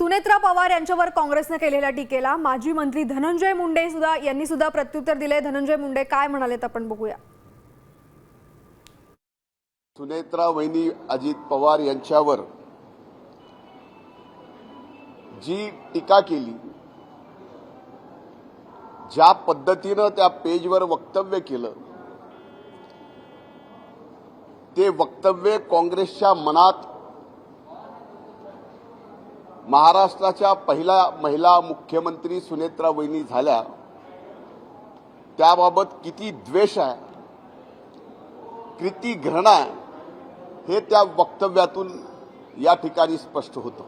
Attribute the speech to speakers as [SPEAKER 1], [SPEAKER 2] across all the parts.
[SPEAKER 1] सुनेत्रा पवार यांच्यावर काँग्रेसने केलेल्या टीकेला माजी मंत्री धनंजय मुंडे यांनी सुद्धा प्रत्युत्तर दिले। धनंजय मुंडे काय म्हणालेत आपण बघूया।
[SPEAKER 2] सुनेत्रा वहिनी अजित पवार यांच्यावर जी टीका केली, ज्या पद्धतीने त्या पेजवर वक्तव्य केलं, ते वक्तव्य काँग्रेसच्या मनात महाराष्ट्राच्या पहिल्या महिला मुख्यमंत्री सुनेत्रा वहिनी झाल्या त्याबाबत किती द्वेष आहे, किती घृणा आहे, हे त्या वक्तव्यातून या ठिकाणी स्पष्ट होतं।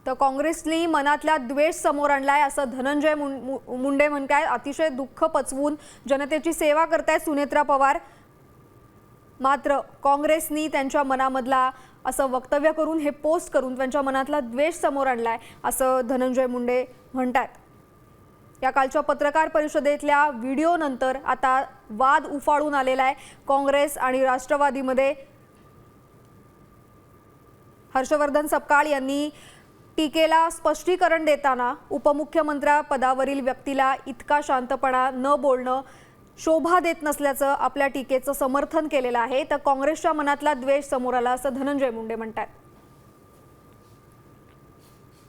[SPEAKER 1] तर काँग्रेसने मनातला द्वेष समोर आणलाय असं धनंजय मुंडे म्हणतात। अतिशय दुःख पचवून जनतेची सेवा करतायत सुनेत्रा पवार, मात्र काँग्रेसने त्यांच्या मनामधला असं वक्तव्य करून हे पोस्ट करून त्यांच्या मनातला द्वेष समोर आणलाय असं धनंजय मुंडे म्हणतात। या कालच्या पत्रकार परिषदेतल्या व्हिडिओ नंतर आता वाद उफाळून आलेला आहे काँग्रेस आणि राष्ट्रवादीमध्ये। हर्षवर्धन सपकाळ यांनी टीकेला स्पष्टीकरण देताना उपमुख्यमंत्र्यापदावरील व्यक्तीला इतका शांतपणा न बोलणं शोभा देत नसल्याचं आपल्या टीकेचं समर्थन केलेलं आहे। तर काँग्रेसच्या मनातला द्वेष समोर आला असं धनंजय मुंडे म्हणतात।